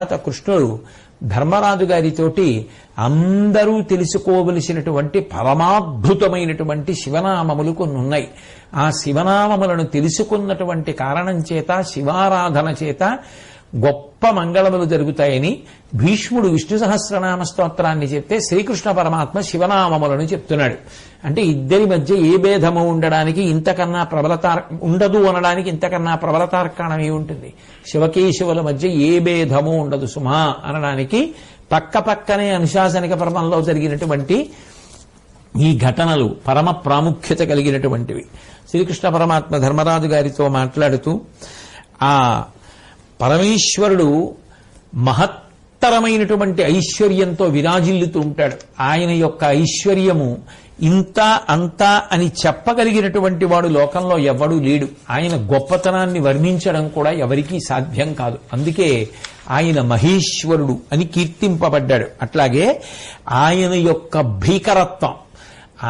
కృష్ణుడు ధర్మరాజు గారితోటి అందరూ తెలుసుకోవలసినటువంటి పరమాద్భుతమైనటువంటి శివనామములు కొన్ని ఉన్నాయి. ఆ శివనామములను తెలుసుకున్నటువంటి కారణం చేత, శివారాధన చేత గొప్ప మంగళములు జరుగుతాయని భీష్ముడు విష్ణు సహస్రనామ స్తోత్రాన్ని చెప్తే శ్రీకృష్ణ పరమాత్మ శివనామములను చెప్తున్నాడు. అంటే ఇద్దరి మధ్య ఏ భేదము ఉండడానికి ఇంతకన్నా ఉండదు అనడానికి ఇంతకన్నా ప్రబలతార్కాణమే ఉంటుంది. శివకేశవుల మధ్య ఏ భేదము ఉండదు సుమా అనడానికి పక్క పక్కనే అనుశాసనిక పర్వంలో జరిగినటువంటి ఈ ఘటనలు పరమ ప్రాముఖ్యత కలిగినటువంటివి. శ్రీకృష్ణ పరమాత్మ ధర్మరాజు గారితో మాట్లాడుతూ ఆ పరమేశ్వరుడు మహత్తరమైనటువంటి ఐశ్వర్యంతో విరాజిల్లుతూ ఉంటాడు. ఆయన యొక్క ఐశ్వర్యము ఇంత అంతా అని చెప్పగలిగినటువంటి వాడు లోకంలో ఎవడూ లేడు. ఆయన గొప్పతనాన్ని వర్ణించడం కూడా ఎవరికీ సాధ్యం కాదు. అందుకే ఆయన మహేశ్వరుడు అని కీర్తింపబడ్డాడు. అట్లాగే ఆయన యొక్క భీకరత్వం,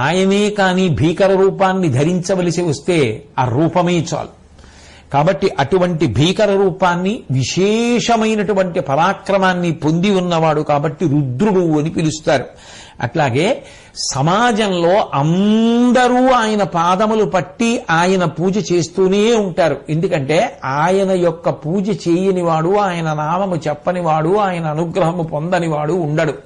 ఆయనే కాని భీకర రూపాన్ని ధరించవలసి వస్తే ఆ రూపమే చాలు. కాబట్టి అటువంటి భీకర రూపాన్ని, విశేషమైనటువంటి పరాక్రమాన్ని పొంది ఉన్నవాడు కాబట్టి రుద్రుడు అని పిలుస్తారు. అట్లాగే సమాజంలో అందరూ ఆయన పాదములు పట్టి ఆయన పూజ చేస్తూనే ఉంటారు. ఎందుకంటే ఆయన యొక్క పూజ చేయనివాడు, ఆయన నామము చెప్పనివాడు, ఆయన అనుగ్రహము పొందనివాడు ఉండడు.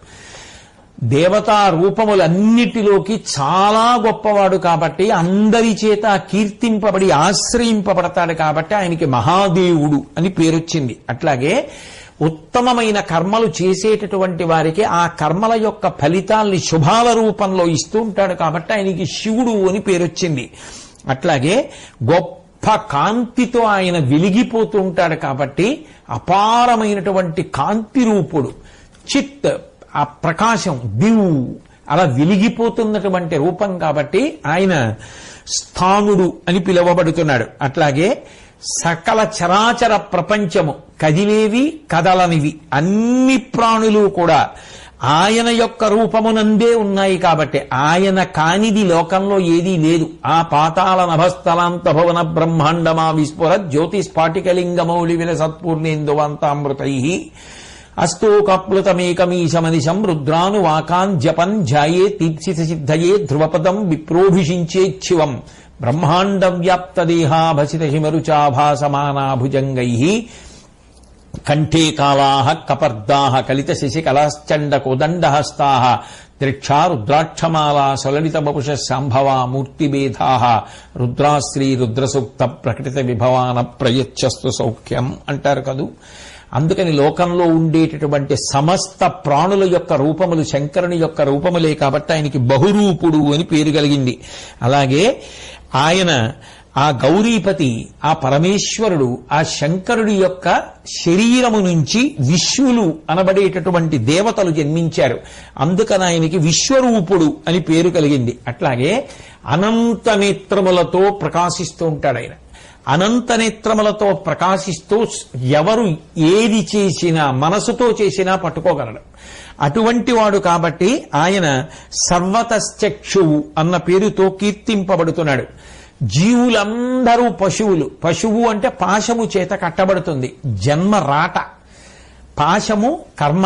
దేవతా రూపములన్నిటిలోకి చాలా గొప్పవాడు కాబట్టి అందరి చేత కీర్తింపబడి ఆశ్రయింపబడతాడు కాబట్టి ఆయనకి మహాదేవుడు అని పేరొచ్చింది. అట్లాగే ఉత్తమమైన కర్మలు చేసేటటువంటి వారికి ఆ కర్మల యొక్క ఫలితాల్ని శుభాల రూపంలో ఇస్తూ ఉంటాడు కాబట్టి ఆయనకి శివుడు అని పేరొచ్చింది. అట్లాగే గొప్ప కాంతితో ఆయన వెలిగిపోతూ ఉంటాడు కాబట్టి అపారమైనటువంటి కాంతి రూపుడు. చిత్ ఆ ప్రకాశం దివు అలా వెలిగిపోతున్నటువంటి రూపం కాబట్టి ఆయన స్థానుడు అని పిలువబడుతున్నాడు. అట్లాగే సకల చరాచర ప్రపంచము, కదిలేవి కదలనివి అన్ని ప్రాణులు కూడా ఆయన యొక్క రూపమునందే ఉన్నాయి కాబట్టి ఆయన కానిది లోకంలో ఏదీ లేదు. ఆ పాతాళ నభస్థలాంత భవన బ్రహ్మాండమా విస్ఫుర జ్యోతిస్ఫాటికలింగమౌళి విలసత్పూర్ణేందువంతామృతై అస్తోకప్లుతమేకమీశమనిశం రుద్రానువాకాన్ జపన్ ధ్యాయే తీప్సిత సిద్ధయే ధ్రువపదం విప్రోభిషించేచ్చివం బ్రహ్మాండ వ్యాప్త దేహాభసిత హిమరుచాభాసమానాభుజంగై కంఠే కాళాః కపర్దాః కలిత శశికలాశ్చండ కోదండహస్తాః త్రిక్షా రుద్రాక్షమాలా సలలిత వపుష సంభవా మూర్తిభేదాః రుద్రాశ్రీ రుద్రసూక్త ప్రకటిత విభవాన ప్రయచ్చస్తు సౌఖ్యం అంటారు కదూ. అందుకని లోకంలో ఉండేటటువంటి సమస్త ప్రాణుల యొక్క రూపములు శంకరుని యొక్క రూపములే కాబట్టి ఆయనకి బహురూపుడు అని పేరు కలిగింది. అలాగే ఆయన ఆ గౌరీపతి, ఆ పరమేశ్వరుడు, ఆ శంకరుడి యొక్క శరీరము నుంచి విశ్వులు అనబడేటటువంటి దేవతలు జన్మించారు. అందుకని ఆయనకి విశ్వరూపుడు అని పేరు కలిగింది. అట్లాగే అనంత నేత్రములతో ప్రకాశిస్తూ ఉంటాడు ఆయన. అనంత నేత్రములతో ప్రకాశిస్తూ ఎవరు ఏది చేసినా మనసుతో చేసినా పట్టుకోగలడు. అటువంటి వాడు కాబట్టి ఆయన సర్వతశ్చక్షువు అన్న పేరుతో కీర్తింపబడుతున్నాడు. జీవులందరూ పశువులు. పశువు అంటే పాశము చేత కట్టబడుతుంది. జన్మ రాట, పాశము కర్మ,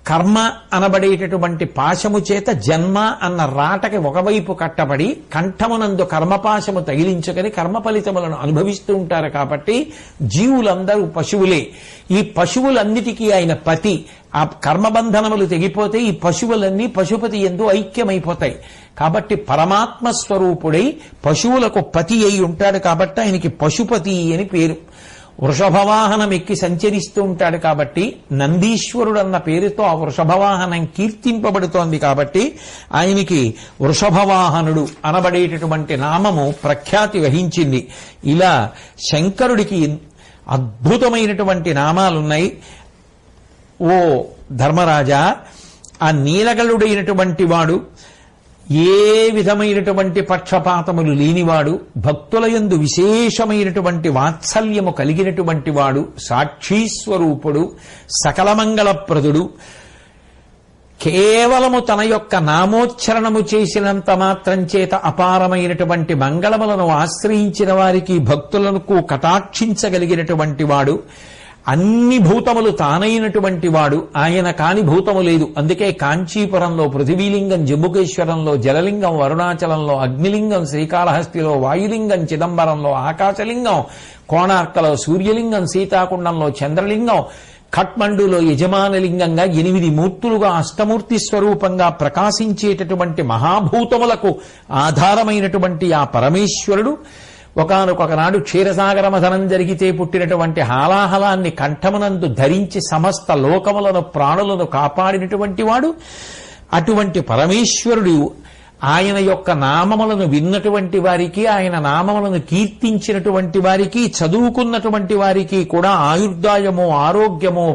కర్మ అనబడేటటువంటి పాశము చేత జన్మ అన్న రాటకి ఒకవైపు కట్టబడి కంఠమునందు కర్మపాశము తగిలించుకొని కర్మ ఫలితములను అనుభవిస్తూ ఉంటారు కాబట్టి జీవులందరూ పశువులే. ఈ పశువులన్నిటికీ ఆయన పతి. ఆ కర్మబంధనములు తెగిపోతే ఈ పశువులన్నీ పశుపతి యందు ఐక్యమైపోతాయి. కాబట్టి పరమాత్మ స్వరూపుడై పశువులకు పతి అయి ఉంటాడు కాబట్టి ఆయనకి పశుపతి అని పేరు. వృషభవాహనం ఎక్కి సంచరిస్తూ ఉంటాడు కాబట్టి నందీశ్వరుడు అన్న పేరుతో ఆ వృషభవాహనం కీర్తింపబడుతోంది కాబట్టి ఆయనకి వృషభవాహనుడు అనబడేటటువంటి నామము ప్రఖ్యాతి వహించింది. ఇలా శంకరుడికి అద్భుతమైనటువంటి నామాలున్నాయి. ఓ ధర్మరాజా, ఆ నీలగలుడైనటువంటి వాడు, ఏ విధమైనటువంటి పక్షపాతములు లేనివాడు, భక్తుల యందు విశేషమైనటువంటి వాత్సల్యము కలిగినటువంటి వాడు, సాక్షీస్వరూపుడు, సకలమంగళప్రదుడు, కేవలము తన యొక్క నామోచ్చరణము చేసినంత మాత్రం చేత అపారమైనటువంటి మంగళములను ఆశ్రయించిన వారికి భక్తులకు కటాక్షించగలిగినటువంటి వాడు, అన్ని భూతములు తానైనటువంటి వాడు, ఆయన కాని భూతము లేదు. అందుకే కాంచీపురంలో పృథివీలింగం, జంబుకేశ్వరంలో జలలింగం, అరుణాచలంలో అగ్నిలింగం, శ్రీకాళహస్తిలో వాయులింగం, చిదంబరంలో ఆకాశలింగం, కోణార్కలో సూర్యలింగం, సీతాకుండంలో చంద్రలింగం, ఖట్మండులో యజమానలింగంగా 8 మూర్తులుగా అష్టమూర్తి స్వరూపంగా ప్రకాశించేటటువంటి మహాభూతములకు ఆధారమైనటువంటి ఆ పరమేశ్వరుడు ఒకానొకనాడు క్షీరసాగర మథనం జరిగితే పుట్టినటువంటి హాలాహలాన్ని కంఠమునందు ధరించి సమస్త లోకములను ప్రాణులను కాపాడినటువంటి వాడు. అటువంటి పరమేశ్వరుడు ఆయన యొక్క నామములను విన్నటువంటి వారికి, ఆయన నామములను కీర్తించినటువంటి వారికి, చదువుకున్నటువంటి వారికి కూడా ఆయుర్దాయము, ఆరోగ్యము,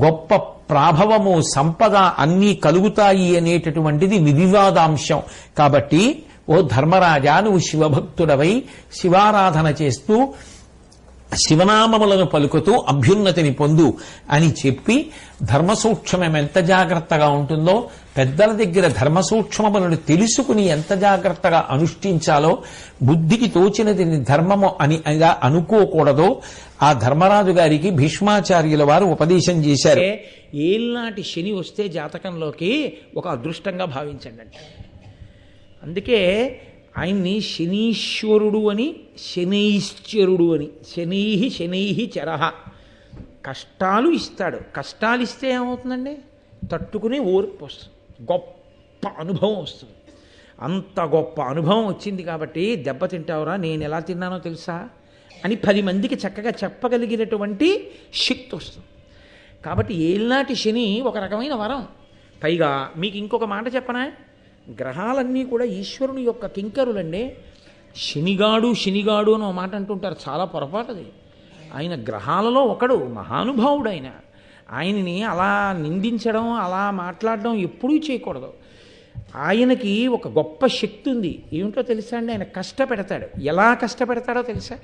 గొప్ప ప్రాభవము, సంపద అన్నీ కలుగుతాయి అనేటటువంటిది వివాదాంశం. కాబట్టి ఓ ధర్మరాజా, నువ్వు శివభక్తుడవై శివారాధన చేస్తూ శివనామములను పలుకుతూ అభ్యున్నతిని పొందు అని చెప్పి ధర్మసూక్ష్మం ఎంత జాగ్రత్తగా ఉంటుందో, పెద్దల దగ్గర ధర్మసూక్ష్మములను తెలుసుకుని ఎంత జాగ్రత్తగా అనుష్ఠించాలో, బుద్ధికి తోచినది ధర్మము అని అనుకోకూడదో ఆ ధర్మరాజు గారికి భీష్మాచార్యుల వారు ఉపదేశం చేశారు. ఏల్నాటి శని వస్తే జాతకంలోకి ఒక అదృష్టంగా భావించండి అంటే. అందుకే ఆయన్ని శనీశ్వరుడు అని, శనైశ్చరుడు అని, శనైహి చరహ. కష్టాలు ఇస్తాడు. కష్టాలు ఇస్తే ఏమవుతుందండి? తట్టుకునే ఓర్పు వస్తుంది, గొప్ప అనుభవం వస్తుంది. అంత గొప్ప అనుభవం వచ్చింది కాబట్టి దెబ్బతింటావురా, నేను ఎలా తిన్నానో తెలుసా అని 10 మందికి చక్కగా చెప్పగలిగినటువంటి శక్తి వస్తుంది. కాబట్టి ఏల్నాటి శని ఒక రకమైన వరం. పైగా మీకు ఇంకొక మాట చెప్పనా, గ్రహాలన్నీ కూడా ఈశ్వరుని యొక్క కింకరులండి. శనిగాడు శనిగాడు అని ఒక మాట అంటుంటారు, చాలా పొరపాటుది. ఆయన గ్రహాలలో ఒకడు, మహానుభావుడు. ఆయనని అలా నిందించడం, అలా మాట్లాడడం ఎప్పుడూ చేయకూడదు. ఆయనకి ఒక గొప్ప శక్తి ఉంది. ఏమిటో తెలుసా అండి? ఆయన కష్టపెడతాడు. ఎలా కష్టపెడతాడో తెలుసా?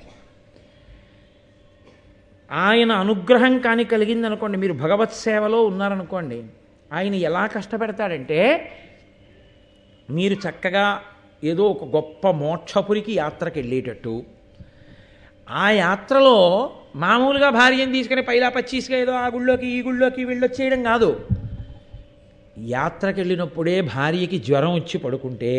ఆయన అనుగ్రహం కానీ కలిగిందనుకోండి, మీరు భగవత్ సేవలో ఉన్నారనుకోండి, ఆయన ఎలా కష్టపెడతాడంటే, మీరు చక్కగా ఏదో ఒక గొప్ప మోక్షపురికి యాత్రకి వెళ్ళేటట్టు, ఆ యాత్రలో మామూలుగా భార్యను తీసుకుని పైలా పచ్చీస్గా ఏదో ఆ గుళ్ళోకి ఈ గుళ్ళోకి వెళ్ళొచ్చేయడం కాదు. యాత్రకి వెళ్ళినప్పుడే భార్యకి జ్వరం వచ్చి పడుకుంటే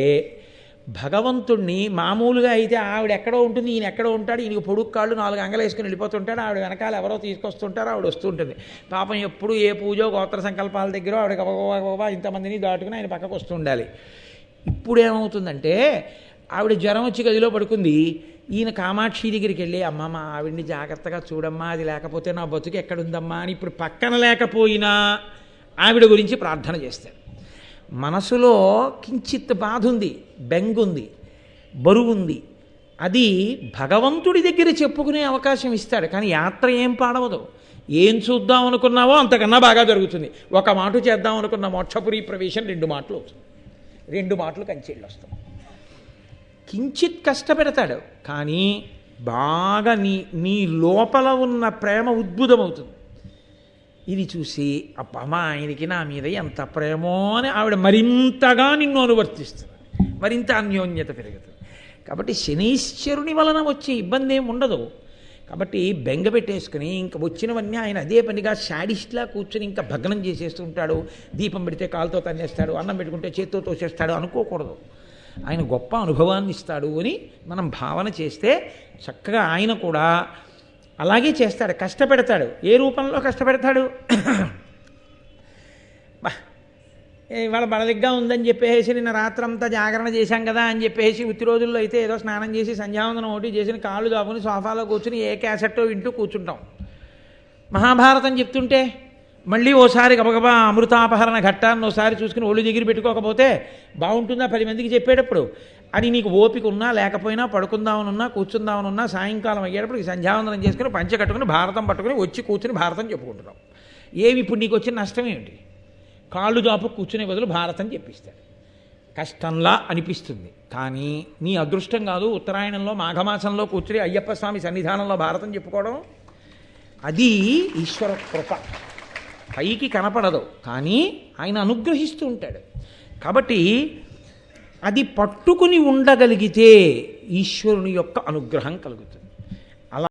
భగవంతుణ్ణి, మామూలుగా అయితే ఆవిడ ఎక్కడో ఉంటుంది, ఈయన ఎక్కడో ఉంటాడు, ఈయనకి పొడుగు కాళ్ళు 4 అంగలు వేసుకుని వెళ్ళిపోతుంటాడు, ఆవిడ వెనకాల ఎవరో తీసుకొస్తుంటారు, ఆవిడ వస్తుంటుంది. పాపం ఎప్పుడు ఏ పూజో గోత్ర సంకల్పాల దగ్గర ఆవిడ గబగబా ఇంతమందిని దాటుకుని ఆయన పక్కకు వస్తూ ఉండాలి. ఇప్పుడు ఏమవుతుందంటే, ఆవిడ జ్వరం వచ్చి గదిలో పడుకుంది, ఈయన కామాక్షి దగ్గరికి వెళ్ళి, అమ్మ మా ఆవిడ్ని జాగ్రత్తగా చూడమ్మా, అది లేకపోతే నా బతుకు ఎక్కడుందమ్మా అని ఇప్పుడు పక్కన లేకపోయినా ఆవిడ గురించి ప్రార్థన చేస్తాడు. మనసులో కించిత్ బాధ ఉంది, బెంగుంది, బరువుంది, అది భగవంతుడి దగ్గర చెప్పుకునే అవకాశం ఇస్తాడు. కానీ యాత్ర ఏం పాడవదు. ఏం చూద్దాం అనుకున్నావో అంతకన్నా బాగా జరుగుతుంది. ఒక మాట చేద్దాం అనుకున్న మోక్షపురి ప్రవేశం 2 మాటలు అవుతుంది, 2 మాటలు కంచెళ్ళు వస్తాం. కించిత్ కష్టపెడతాడు, కానీ బాగా నీ లోపల ఉన్న ప్రేమ ఉద్భుతమవుతుంది. ఇది చూసి అబ్బా ఆయనకి నా మీద ఎంత ప్రేమో అని ఆవిడ మరింతగా నిన్ను అనువర్తిస్తుంది, మరింత అన్యోన్యత పెరుగుతుంది. కాబట్టి శనీశ్వరుని వలన వచ్చే ఇబ్బంది ఏమి ఉండదు. కాబట్టి బెంగ పెట్టేసుకుని ఇంకా వచ్చినవన్నీ ఆయన అదే పనిగా శాడిస్ట్లా కూర్చొని ఇంకా భగ్నం చేసేస్తూ ఉంటాడు. దీపం పెడితే కాలుతో తన్నేస్తాడు, అన్నం పెట్టుకుంటే చేత్తో తోసేస్తాడు అనుకోకూడదు. ఆయన గొప్ప అనుభవాన్ని ఇస్తాడు అని మనం భావన చేస్తే చక్కగా ఆయన కూడా అలాగే చేస్తాడు, కష్టపెడతాడు. ఏ రూపంలో కష్టపెడతాడు? ఇవాళ బలదిగ్గా ఉందని చెప్పేసి నిన్న రాత్రంతా జాగరణ చేశాం కదా అని చెప్పేసి ఉత్తి రోజుల్లో అయితే ఏదో స్నానం చేసి సంధ్యావందనం ఒకటి చేసిన కాళ్ళు దాపుని సోఫాలో కూర్చుని ఏ క్యాసెట్టో వింటూ కూర్చుంటాం. మహాభారతం చెప్తుంటే మళ్ళీ ఓసారి గబగబా అమృతాపహరణ ఘట్టాన్ని ఓసారి చూసుకుని ఒళ్ళు దగ్గర పెట్టుకోకపోతే బాగుంటుందా 10 మందికి చెప్పేటప్పుడు అని నీకు ఓపిక ఉన్నా లేకపోయినా, పడుకుందామనున్నా కూర్చుందామనున్నా, సాయంకాలం అయ్యేటప్పుడు ఈ సంధ్యావందనం చేసుకుని పంచ కట్టుకుని భారతం పట్టుకుని వచ్చి కూర్చుని భారతం చెప్పుకుంటున్నాం. ఏమి ఇప్పుడు నీకు వచ్చిన నష్టం ఏమిటి? కాళ్ళు దాపు కూర్చునే బదులు భారతం చెప్పిస్తాడు. కష్టంలా అనిపిస్తుంది, కానీ నీ అదృష్టం కాదు. ఉత్తరాయణంలో మాఘమాసంలో కూర్చుని అయ్యప్ప స్వామి సన్నిధానంలో భారతం చెప్పుకోవడం అది ఈశ్వర కృప. పైకి కనపడదు, కానీ ఆయన అనుగ్రహిస్తూ ఉంటాడు. కాబట్టి అది పట్టుకుని ఉండగలిగితే ఈశ్వరుని యొక్క అనుగ్రహం కలుగుతుంది.